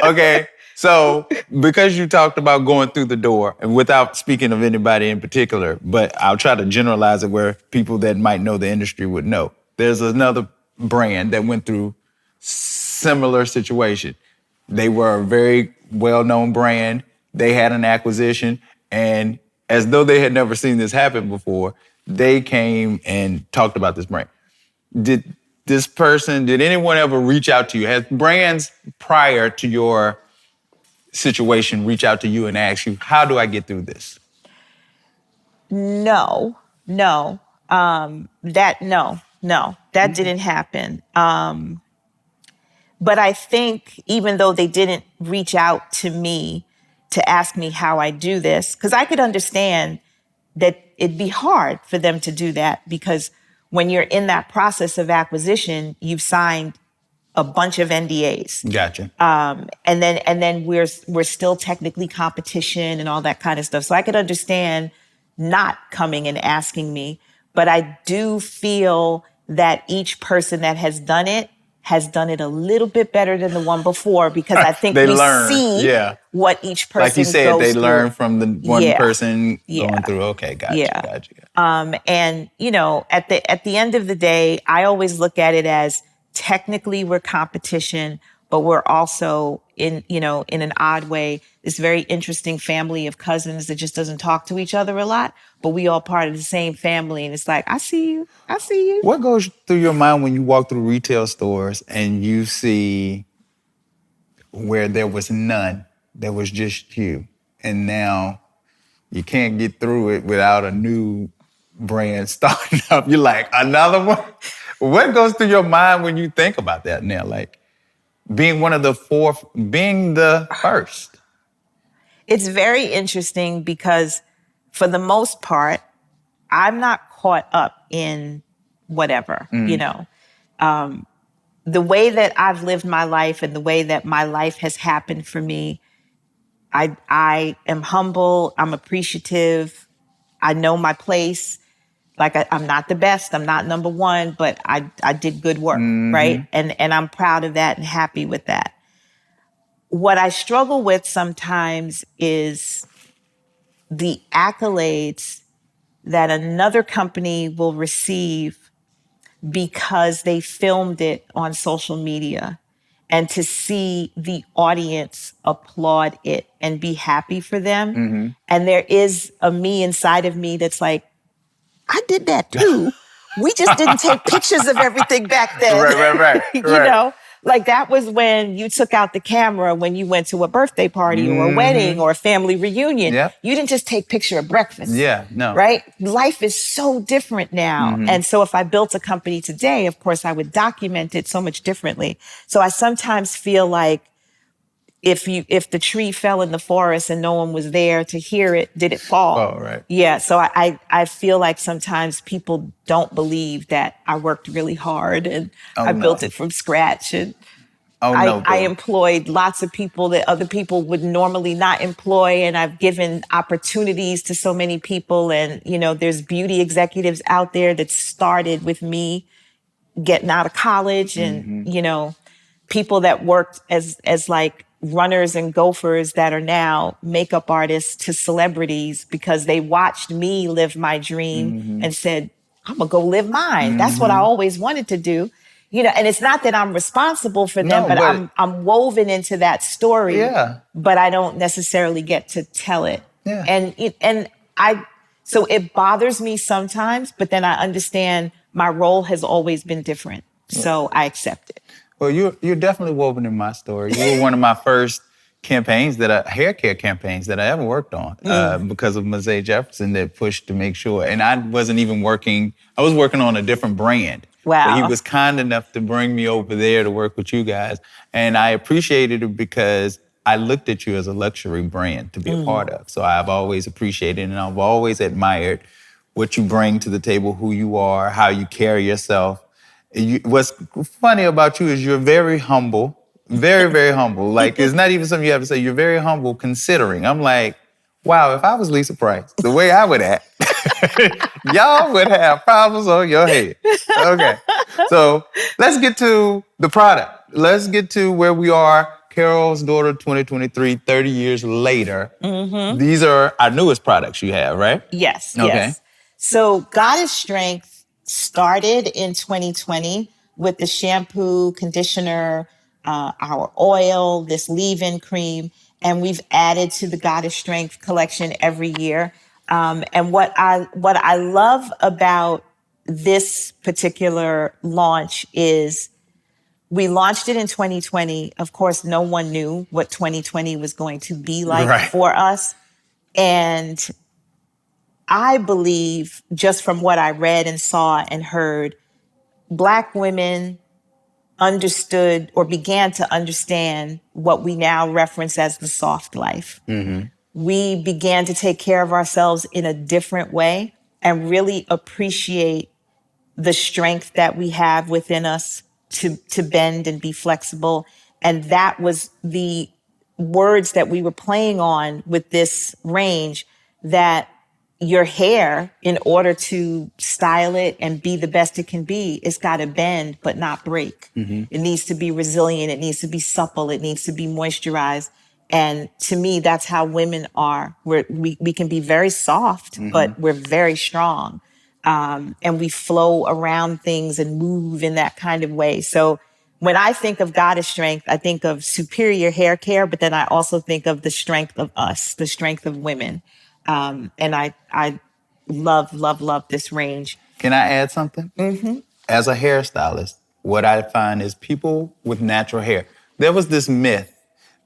Okay, so because you talked about going through the door, and without speaking of anybody in particular, but I'll try to generalize it where people that might know the industry would know. There's another brand that went through similar situation. They were a very well-known brand. They had an acquisition, and as though they had never seen this happen before, they came and talked about this brand. Did anyone ever reach out to you? Has brands prior to your situation reach out to you and ask you, how do I get through this? No. That didn't happen. But I think even though they didn't reach out to me to ask me how I do this, because I could understand that it'd be hard for them to do that because when you're in that process of acquisition, you've signed a bunch of NDAs. Gotcha. And then we're still technically competition and all that kind of stuff. So I could understand not coming and asking me, but I do feel that each person that has done it a little bit better than the one before because I think we see what each person like you said, goes they through. learn from the one person going through. Okay, gotcha. And you know, at the end of the day, I always look at it as technically we're competition, but we're also in an odd way, this very interesting family of cousins that just doesn't talk to each other a lot, but we all part of the same family. And it's like, I see you. What goes through your mind when you walk through retail stores and you see where there was none, there was just you, and now you can't get through it without a new brand starting up? You're like, another one? What goes through your mind when you think about that now? Like, being one of the fourth, being the first. It's very interesting because for the most part, I'm not caught up in whatever, you know. The way that I've lived my life and the way that my life has happened for me, I am humble, I'm appreciative, I know my place. Like I'm not the best, I'm not number one, but I did good work, right? And I'm proud of that and happy with that. What I struggle with sometimes is the accolades that another company will receive because they filmed it on social media, and to see the audience applaud it and be happy for them. And there is a me inside of me that's like, I did that too. We just didn't take pictures of everything back then. Right. You know, like that was when you took out the camera when you went to a birthday party or a wedding or a family reunion. Yep. You didn't just take a picture of breakfast. Yeah, no. Right? Life is so different now. And so if I built a company today, of course, I would document it so much differently. So I sometimes feel like if the tree fell in the forest and no one was there to hear it, did it fall? Oh, right. Yeah. So I feel like sometimes people don't believe that I worked really hard and I built it from scratch. And I employed lots of people that other people would normally not employ. And I've given opportunities to so many people. And, there's beauty executives out there that started with me getting out of college and, people that worked as like runners and gophers that are now makeup artists to celebrities because they watched me live my dream and said, I'm gonna go live mine. That's what I always wanted to do. And it's not that I'm responsible for them, but I'm woven into that story. Yeah. But I don't necessarily get to tell it. Yeah. So it bothers me sometimes, but then I understand my role has always been different. So I accept it. Well, you're definitely woven in my story. You were one of my first hair care campaigns that I ever worked on because of Mosaic Jefferson that pushed to make sure. And I wasn't even working. I was working on a different brand. Wow. But he was kind enough to bring me over there to work with you guys. And I appreciated it because I looked at you as a luxury brand to be a part of. So I've always appreciated and I've always admired what you bring to the table, who you are, how you carry yourself. What's funny about you is you're very humble, very, very humble. Like, it's not even something you have to say. You're very humble considering. I'm like, wow, if I was Lisa Price, the way I would act, y'all would have problems on your head. Okay. So let's get to the product. Let's get to where we are. Carol's Daughter 2023, 30 years later. These are our newest products you have, right? Yes. Okay. Yes. So Goddess Strength started in 2020 with the shampoo, conditioner, our oil, this leave-in cream, and we've added to the Goddess Strength collection every year. And what I love about this particular launch is we launched it in 2020. Of course, no one knew what 2020 was going to be like for us. And I believe, just from what I read and saw and heard, Black women understood or began to understand what we now reference as the soft life. We began to take care of ourselves in a different way and really appreciate the strength that we have within us to bend and be flexible. And that was the words that we were playing on with this range, that your hair, in order to style it and be the best it can be, it's got to bend but not break. It needs to be resilient. It needs to be supple. It needs to be moisturized. And to me, that's how women are. We can be very soft, but we're very strong. And we flow around things and move in that kind of way. So when I think of Goddess Strength, I think of superior hair care, but then I also think of the strength of us, the strength of women. And I love this range. Can I add something? As a hairstylist, what I find is people with natural hair, there was this myth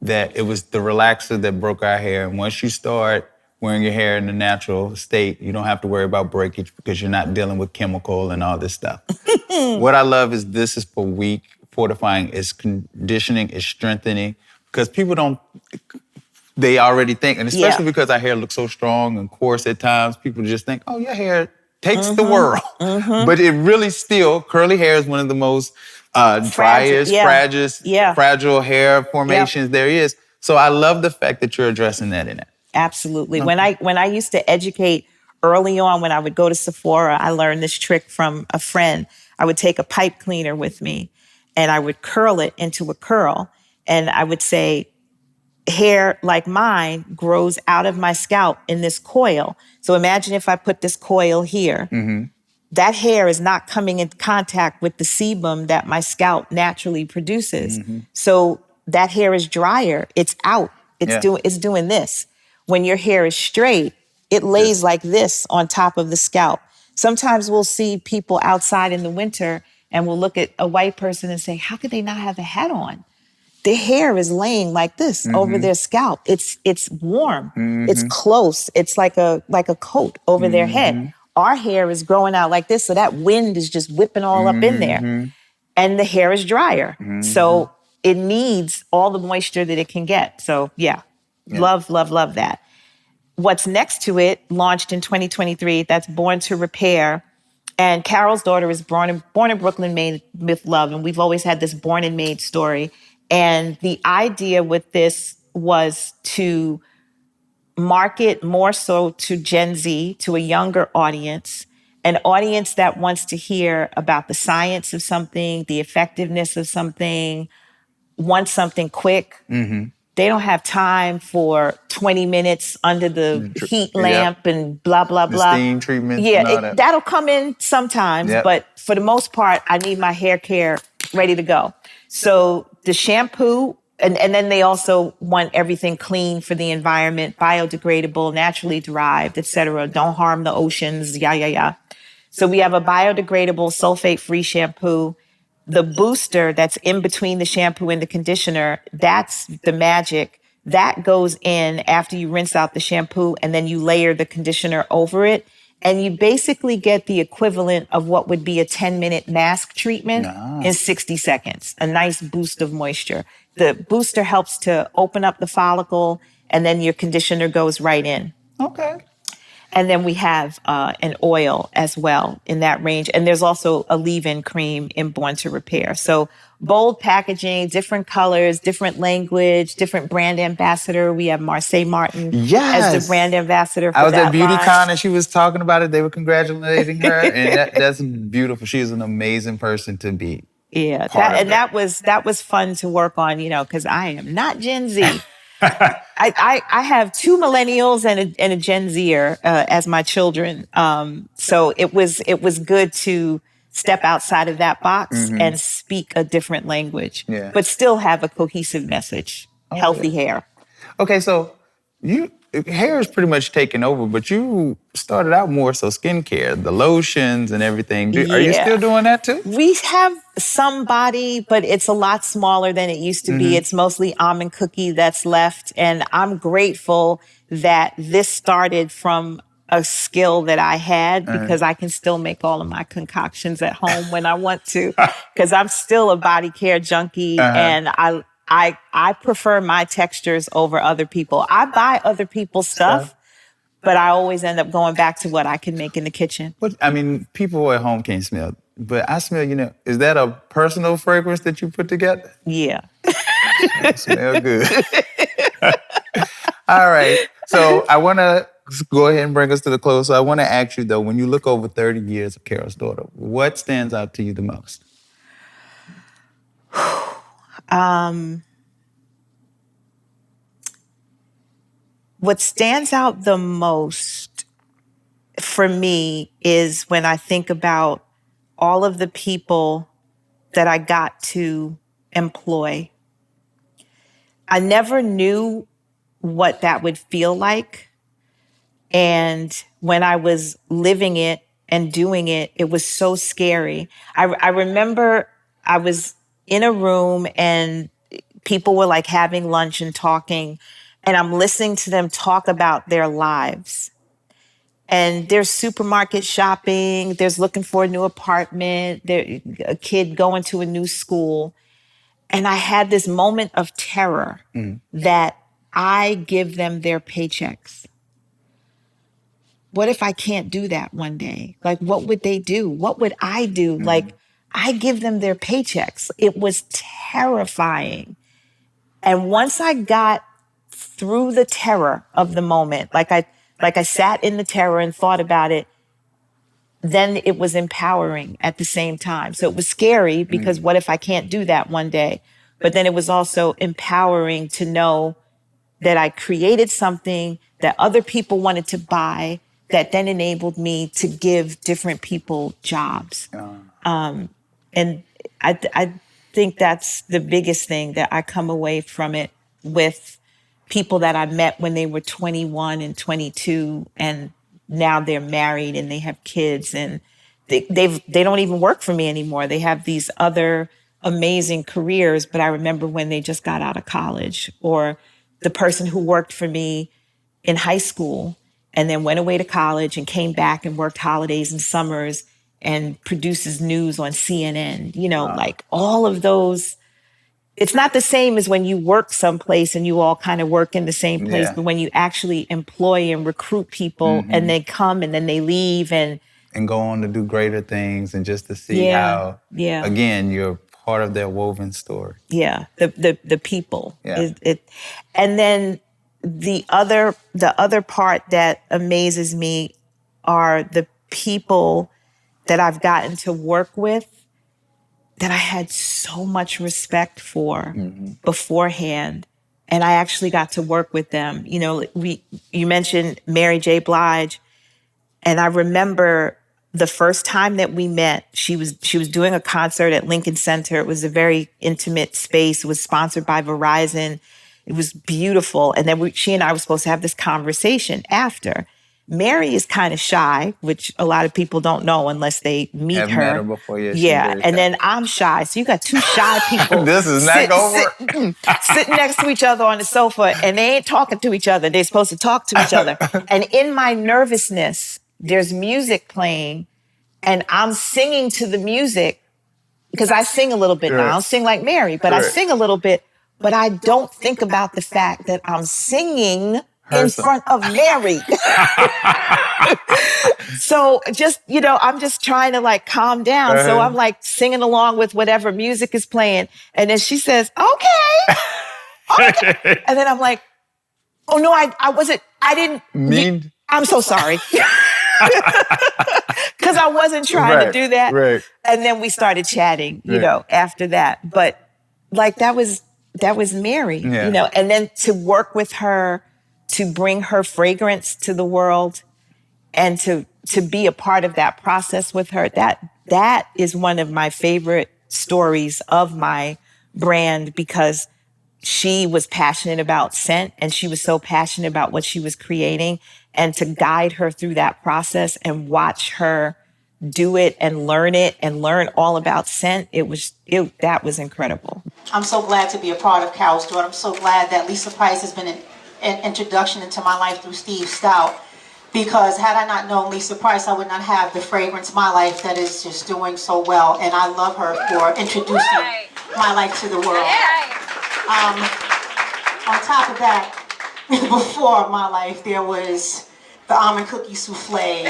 that it was the relaxer that broke our hair. And once you start wearing your hair in the natural state, you don't have to worry about breakage because you're not dealing with chemical and all this stuff. What I love is this is for weak, fortifying, it's conditioning, it's strengthening, because people they already think, and especially because our hair looks so strong and coarse at times, people just think, oh, your hair takes the world. But it really still, curly hair is one of the most driest, fragile hair formations there is. So I love the fact that you're addressing that in it. Absolutely. Okay. When I used to educate early on, when I would go to Sephora, I learned this trick from a friend. I would take a pipe cleaner with me and I would curl it into a curl. And I would say, hair like mine grows out of my scalp in this coil. So imagine if I put this coil here, that hair is not coming in contact with the sebum that my scalp naturally produces. So that hair is drier. It's out. It's doing this. When your hair is straight, it lays like this on top of the scalp. Sometimes we'll see people outside in the winter and we'll look at a white person and say, how could they not have a hat on? Their hair is laying like this over their scalp. It's warm. It's close. It's like a coat over their head. Our hair is growing out like this, so that wind is just whipping all up in there. And the hair is drier. So it needs all the moisture that it can get. So yeah. Love, love, love that. What's next to it, launched in 2023, that's Born to Repair. And Carol's daughter is born in Brooklyn, made with love. And we've always had this born and made story. And the idea with this was to market more so to Gen Z, to a younger audience, an audience that wants to hear about the science of something, the effectiveness of something, wants something quick. They don't have time for 20 minutes under the heat lamp and blah, blah, blah. The steam treatments Yeah, and all that. that'll come in sometimes, but for the most part, I need my hair care ready to go. So the shampoo, and then they also want everything clean for the environment, biodegradable, naturally derived, et cetera. Don't harm the oceans, So we have a biodegradable, sulfate-free shampoo. The booster that's in between the shampoo and the conditioner, that's the magic. That goes in after you rinse out the shampoo and then you layer the conditioner over it. And you basically get the equivalent of what would be a 10-minute mask treatment in 60 seconds, a nice boost of moisture. The booster helps to open up the follicle and then your conditioner goes right in. Okay. And then we have an oil as well in that range. And there's also a leave-in cream in Born to Repair. So bold packaging, different colors, different language, different brand ambassador. We have Marseille Martin as the brand ambassador for that I was at line. BeautyCon and she was talking about it. They were congratulating her. And that's beautiful. She is an amazing person to be. Yeah, that was fun to work on, because I am not Gen Z. I have two millennials and a Gen Zer as my children. So it was good to step outside of that box and speak a different language, but still have a cohesive message. Healthy hair. Okay, so hair is pretty much taken over, but you started out more so skincare, the lotions and everything. Are you still doing that too? We have some body, but it's a lot smaller than it used to be. It's mostly almond cookie that's left. And I'm grateful that this started from a skill that I had because I can still make all of my concoctions at home when I want to, because I'm still a body care junkie and I prefer my textures over other people. I buy other people's stuff, but I always end up going back to what I can make in the kitchen. People at home can't smell, but I smell, is that a personal fragrance that you put together? Yeah. It smell good. All right. So I want to go ahead and bring us to the close. So I want to ask you, though, when you look over 30 years of Carol's Daughter, what stands out to you the most? What stands out the most for me is when I think about all of the people that I got to employ. I never knew what that would feel like. And when I was living it and doing it, it was so scary. I remember I was in a room and people were like having lunch and talking, and I'm listening to them talk about their lives. And there's supermarket shopping, there's looking for a new apartment, there's a kid going to a new school. And I had this moment of terror that I give them their paychecks. What if I can't do that one day? Like, what would they do? What would I do? Like, I give them their paychecks. It was terrifying. And once I got through the terror of the moment, like I sat in the terror and thought about it, then it was empowering at the same time. So it was scary because what if I can't do that one day? But then it was also empowering to know that I created something that other people wanted to buy that then enabled me to give different people jobs. And I think that's the biggest thing, that I come away from it with people that I met when they were 21 and 22, and now they're married and they have kids, and they don't even work for me anymore. They have these other amazing careers, but I remember when they just got out of college, or the person who worked for me in high school and then went away to college and came back and worked holidays and summers and produces news on CNN, like all of those it's not the same as when you work someplace and you all kind of work in the same place, but when you actually employ and recruit people and they come and then they leave and go on to do greater things, and just to see how, again, you're part of their woven story. Yeah, the people. Yeah. And then the other part that amazes me are the people that I've gotten to work with that I had so much respect for beforehand. And I actually got to work with them. You know, you mentioned Mary J. Blige. And I remember the first time that we met, she was doing a concert at Lincoln Center. It was a very intimate space. It was sponsored by Verizon. It was beautiful. And then she and I were supposed to have this conversation after. Mary is kind of shy, which a lot of people don't know unless they meet her. Met her before, and then I'm shy. So you got two shy people. This is not going to work. Sitting next to each other on the sofa, and they ain't talking to each other. They're supposed to talk to each other. And in my nervousness, there's music playing, and I'm singing to the music because I sing a little bit now. I don't sing like Mary, but I sing a little bit. But I don't think about the fact that I'm singing in front of Mary. So just, I'm just trying to like calm down. So I'm like singing along with whatever music is playing. And then she says, okay. And then I'm like, oh no, I didn't mean. I'm so sorry. Because I wasn't trying to do that. Right. And then we started chatting, after that. But like that was Mary, and then to work with her, to bring her fragrance to the world and to be a part of that process with her, that is one of my favorite stories of my brand, because she was passionate about scent and she was so passionate about what she was creating, and to guide her through that process and watch her do it and learn all about scent. That was incredible. I'm so glad to be a part of Carol's Daughter. I'm so glad that Lisa Price has been an introduction into my life through Steve Stout, because had I not known Lisa Price, I would not have the fragrance My Life that is just doing so well, and I love her for introducing my life to the world. On top of that, before My Life, there was the almond cookie souffle.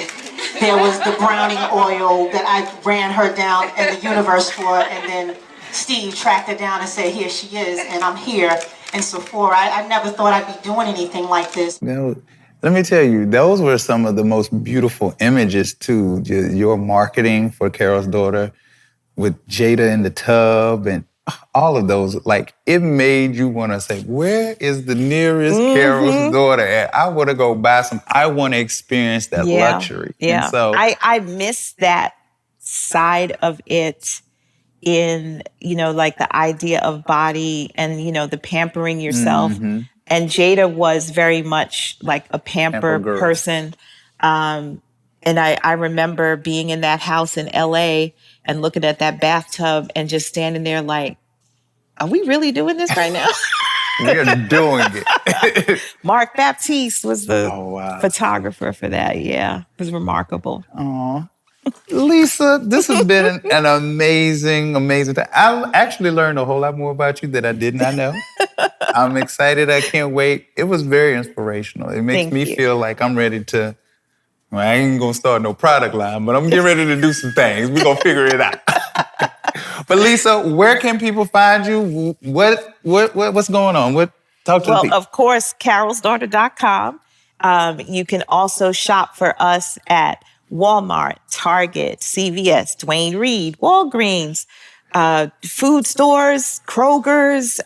There was the browning oil that I ran her down in the universe for, and then Steve tracked her down and said, here she is, and I'm here in Sephora. I never thought I'd be doing anything like this. Now, let me tell you, those were some of the most beautiful images, too. Your marketing for Carol's Daughter with Jada in the tub and all of those, like, it made you want to say, where is the nearest Carol's Daughter at? I want to go buy some. I want to experience that luxury. Yeah, and so I miss that side of it in, like the idea of body and, the pampering yourself. And Jada was very much like a pamper person. And I remember being in that house in LA and looking at that bathtub and just standing there like, are we really doing this right now? We're doing it. Mark Baptiste was the photographer for that. Yeah, it was remarkable. Aw. Lisa, this has been an amazing, amazing time. I actually learned a whole lot more about you that I did not know. I'm excited. I can't wait. It was very inspirational. It makes me feel like I'm ready to, I ain't going to start no product line, but I'm getting ready to do some things. We're going to figure it out. But Lisa, where can people find you? What's going on? Talk to the people. Well, of course, carolsdaughter.com. You can also shop for us at Walmart, Target, CVS, Duane Reade, Walgreens, food stores, Kroger's.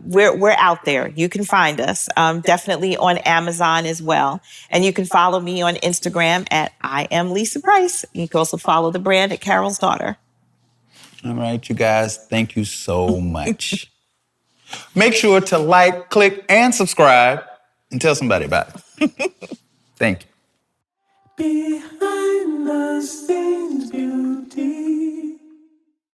We're out there. You can find us. Definitely on Amazon as well. And you can follow me on Instagram at I am Lisa Price. You can also follow the brand at Carol's Daughter. All right, you guys, thank you so much. Make sure to like, click, and subscribe, and tell somebody about it. Thank you. Behind